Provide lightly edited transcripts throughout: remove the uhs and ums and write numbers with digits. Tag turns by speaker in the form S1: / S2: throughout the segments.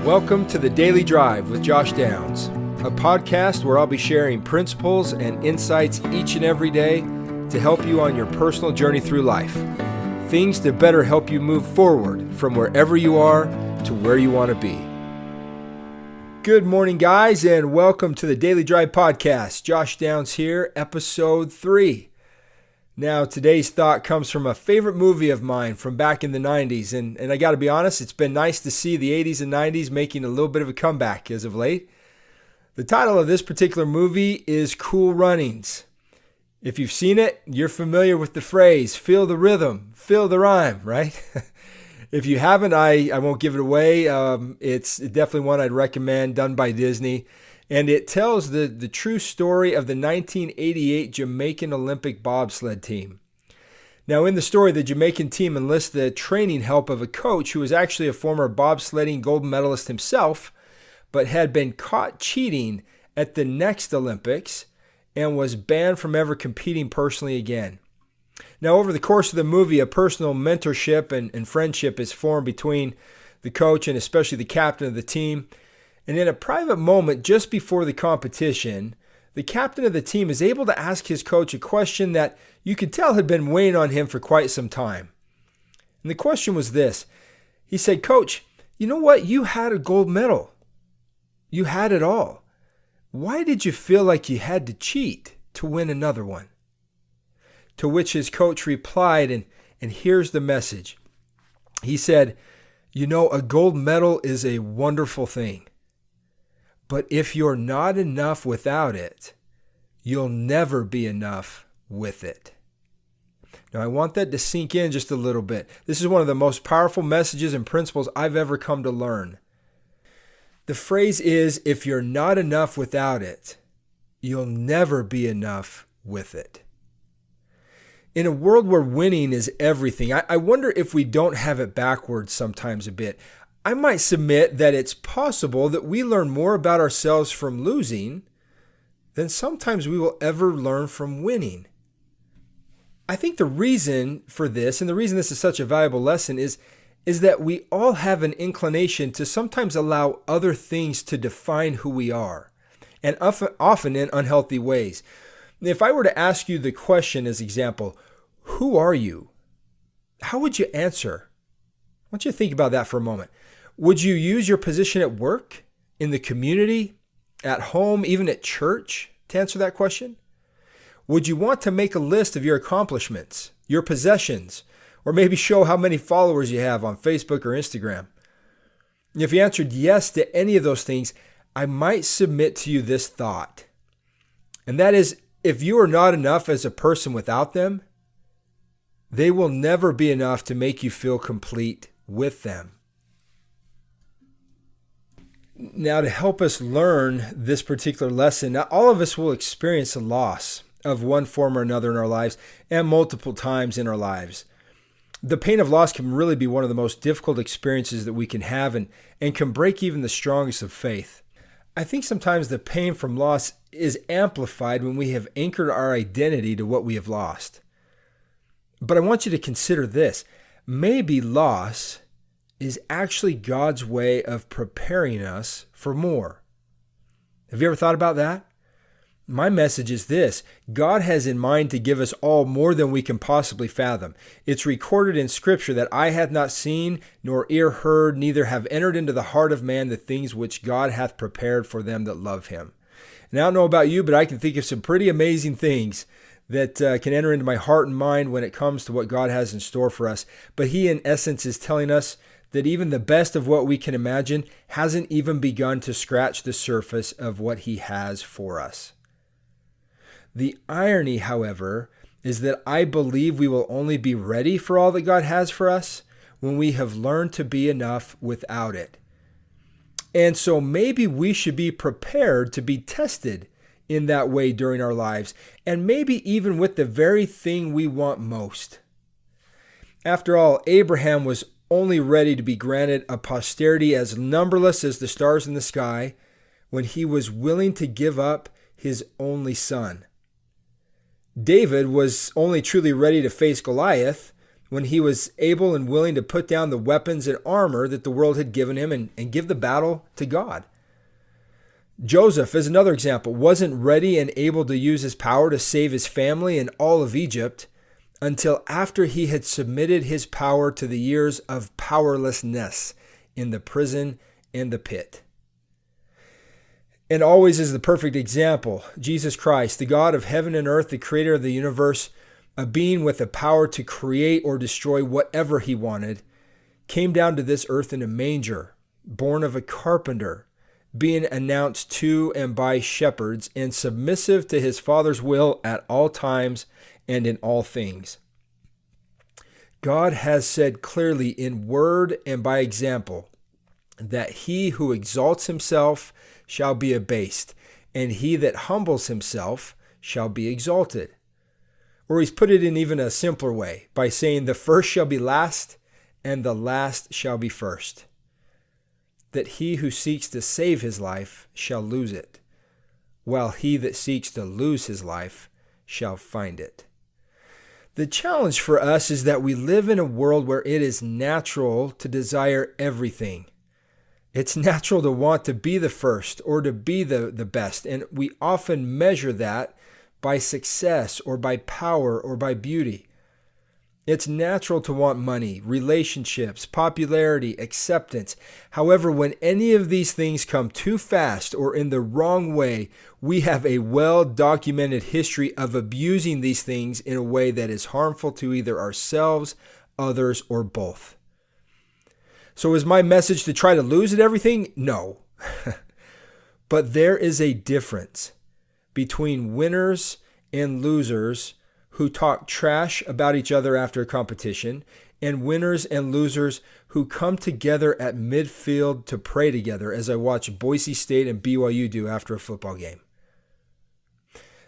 S1: Welcome to the Daily Drive with Josh Downs, a podcast where I'll be sharing principles and insights each and every day to help you on your personal journey through life. Things to better help you move forward from wherever you are to where you want to be. Good morning, guys, and welcome to the Daily Drive podcast. Josh Downs here, episode 3. Now, today's thought comes from a favorite movie of mine from back in the 90s, and I got to be honest, it's been nice to see the 80s and 90s making a little bit of a comeback as of late. The title of this particular movie is Cool Runnings. If you've seen it, you're familiar with the phrase, feel the rhythm, feel the rhyme, right? If you haven't, I won't give it away. It's definitely one I'd recommend, done by Disney. And it tells the true story of the 1988 Jamaican Olympic bobsled team. Now, in the story, the Jamaican team enlists the training help of a coach who was actually a former bobsledding gold medalist himself, but had been caught cheating at the next Olympics and was banned from ever competing personally again. Now, over the course of the movie, a personal mentorship and friendship is formed between the coach and especially the captain of the team. And in a private moment just before the competition, the captain of the team is able to ask his coach a question that you could tell had been weighing on him for quite some time. And the question was this. He said, "Coach, you know what? You had a gold medal. You had it all. Why did you feel like you had to cheat to win another one?" To which his coach replied, and here's the message. He said, "You know, a gold medal is a wonderful thing. But if you're not enough without it, you'll never be enough with it." Now, I want that to sink in just a little bit. This is one of the most powerful messages and principles I've ever come to learn. The phrase is, if you're not enough without it, you'll never be enough with it. In a world where winning is everything, I wonder if we don't have it backwards sometimes a bit. I might submit that it's possible that we learn more about ourselves from losing than sometimes we will ever learn from winning. I think the reason for this, and the reason this is such a valuable lesson, is that we all have an inclination to sometimes allow other things to define who we are, and often in unhealthy ways. If I were to ask you the question as example, who are you? How would you answer? I want you to think about that for a moment. Would you use your position at work, in the community, at home, even at church to answer that question? Would you want to make a list of your accomplishments, your possessions, or maybe show how many followers you have on Facebook or Instagram? If you answered yes to any of those things, I might submit to you this thought. And that is, if you are not enough as a person without them, they will never be enough to make you feel complete with them. Now, to help us learn this particular lesson, now all of us will experience a loss of one form or another in our lives and multiple times in our lives. The pain of loss can really be one of the most difficult experiences that we can have and can break even the strongest of faith. I think sometimes the pain from loss is amplified when we have anchored our identity to what we have lost. But I want you to consider this. Maybe loss is actually God's way of preparing us for more. Have you ever thought about that? My message is this. God has in mind to give us all more than we can possibly fathom. It's recorded in Scripture that eye hath not seen, nor ear heard, neither have entered into the heart of man the things which God hath prepared for them that love him. And I don't know about you, but I can think of some pretty amazing things that can enter into my heart and mind when it comes to what God has in store for us. But he, in essence, is telling us that even the best of what we can imagine hasn't even begun to scratch the surface of what he has for us. The irony, however, is that I believe we will only be ready for all that God has for us when we have learned to be enough without it. And so maybe we should be prepared to be tested in that way during our lives, and maybe even with the very thing we want most. After all, Abraham was only ready to be granted a posterity as numberless as the stars in the sky when he was willing to give up his only son. David was only truly ready to face Goliath when he was able and willing to put down the weapons and armor that the world had given him and give the battle to God. Joseph, as another example, wasn't ready and able to use his power to save his family and all of Egypt until after he had submitted his power to the years of powerlessness in the prison and the pit. And always is the perfect example, Jesus Christ, the God of heaven and earth, the creator of the universe, a being with the power to create or destroy whatever he wanted, came down to this earth in a manger, born of a carpenter, being announced to and by shepherds, and submissive to his Father's will at all times and in all things. God has said clearly in word and by example that he who exalts himself shall be abased, and he that humbles himself shall be exalted. Or he's put it in even a simpler way by saying the first shall be last, and the last shall be first. That he who seeks to save his life shall lose it, while he that seeks to lose his life shall find it. The challenge for us is that we live in a world where it is natural to desire everything. It's natural to want to be the first or to be the best, and we often measure that by success or by power or by beauty. It's natural to want money, relationships, popularity, acceptance. However, when any of these things come too fast or in the wrong way, we have a well-documented history of abusing these things in a way that is harmful to either ourselves, others, or both. So is my message to try to lose at everything? No. But there is a difference between winners and losers who talk trash about each other after a competition, and winners and losers who come together at midfield to pray together, as I watch Boise State and BYU do after a football game.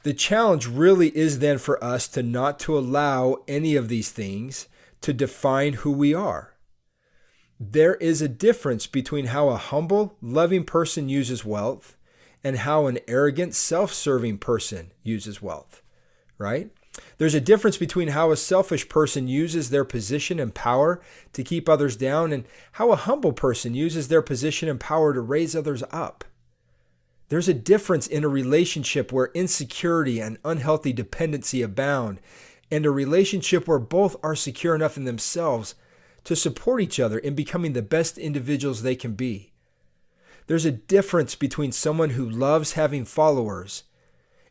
S1: The challenge really is then for us to not to allow any of these things to define who we are. There is a difference between how a humble, loving person uses wealth and how an arrogant, self-serving person uses wealth, right? There's a difference between how a selfish person uses their position and power to keep others down and how a humble person uses their position and power to raise others up. There's a difference in a relationship where insecurity and unhealthy dependency abound and a relationship where both are secure enough in themselves to support each other in becoming the best individuals they can be. There's a difference between someone who loves having followers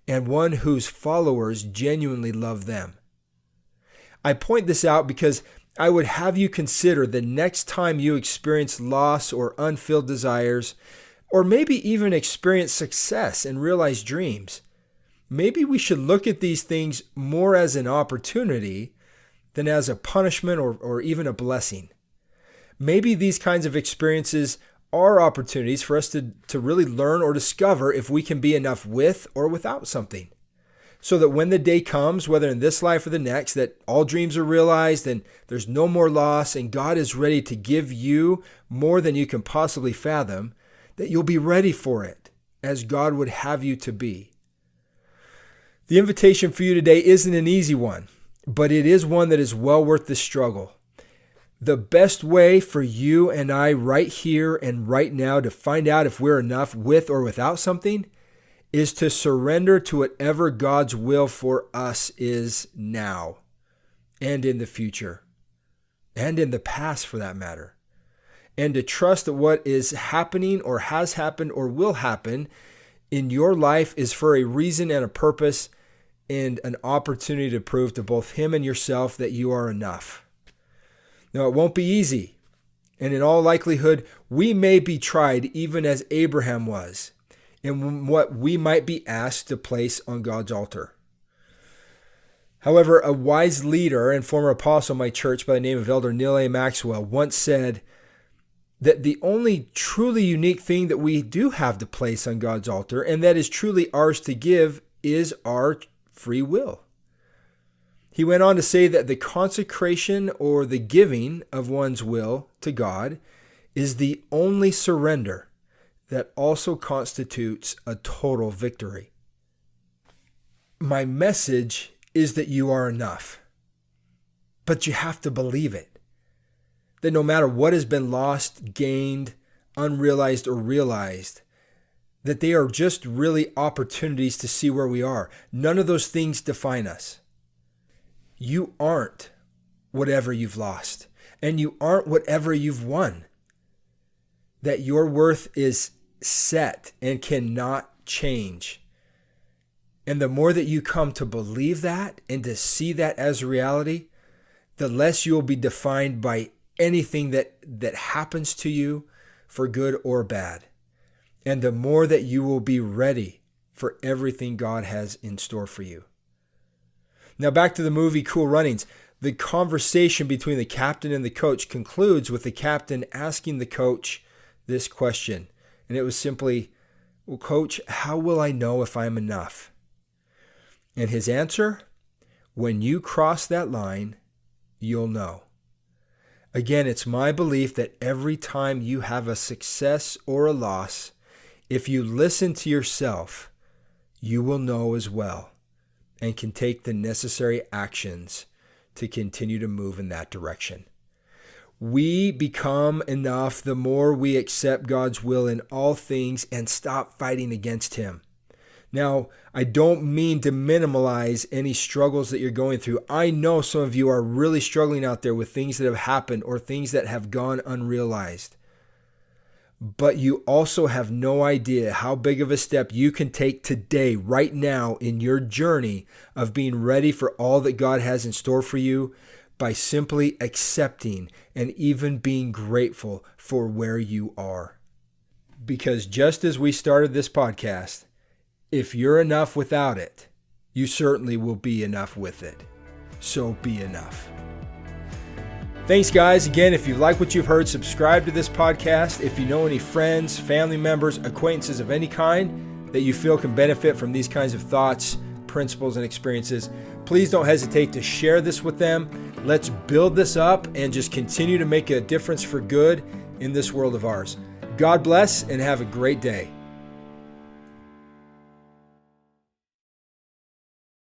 S1: and one whose followers genuinely love them. I point this out because I would have you consider the next time you experience loss or unfilled desires, or maybe even experience success and realize dreams. Maybe we should look at these things more as an opportunity than as a punishment or even a blessing. Maybe these kinds of experiences are opportunities for us to really learn or discover if we can be enough with or without something. So that when the day comes, whether in this life or the next, that all dreams are realized and there's no more loss and God is ready to give you more than you can possibly fathom, that you'll be ready for it as God would have you to be. The invitation for you today isn't an easy one, but it is one that is well worth the struggle. The best way for you and I right here and right now to find out if we're enough with or without something is to surrender to whatever God's will for us is now and in the future and in the past for that matter. And to trust that what is happening or has happened or will happen in your life is for a reason and a purpose and an opportunity to prove to both Him and yourself that you are enough. Now, it won't be easy. And in all likelihood, we may be tried even as Abraham was in what we might be asked to place on God's altar. However, a wise leader and former apostle of my church by the name of Elder Neil A. Maxwell once said that the only truly unique thing that we do have to place on God's altar, and that is truly ours to give, is our free will. He went on to say that the consecration or the giving of one's will to God is the only surrender that also constitutes a total victory. My message is that you are enough. But you have to believe it. That no matter what has been lost, gained, unrealized, or realized, that they are just really opportunities to see where we are. None of those things define us. You aren't whatever you've lost, and you aren't whatever you've won. That your worth is set and cannot change. And the more that you come to believe that and to see that as a reality, the less you'll be defined by anything that happens to you for good or bad. And the more that you will be ready for everything God has in store for you. Now back to the movie Cool Runnings. The conversation between the captain and the coach concludes with the captain asking the coach this question. And it was simply, well, Coach, how will I know if I'm enough? And his answer, when you cross that line, you'll know. Again, it's my belief that every time you have a success or a loss, if you listen to yourself, you will know as well and can take the necessary actions to continue to move in that direction. We become enough the more we accept God's will in all things and stop fighting against Him. Now, I don't mean to minimize any struggles that you're going through. I know some of you are really struggling out there with things that have happened or things that have gone unrealized. But you also have no idea how big of a step you can take today, right now, in your journey of being ready for all that God has in store for you by simply accepting and even being grateful for where you are. Because just as we started this podcast, if you're enough without it, you certainly will be enough with it. So be enough. Thanks, guys. Again, if you like what you've heard, subscribe to this podcast. If you know any friends, family members, acquaintances of any kind that you feel can benefit from these kinds of thoughts, principles, and experiences, please don't hesitate to share this with them. Let's build this up and just continue to make a difference for good in this world of ours. God bless and have a great day.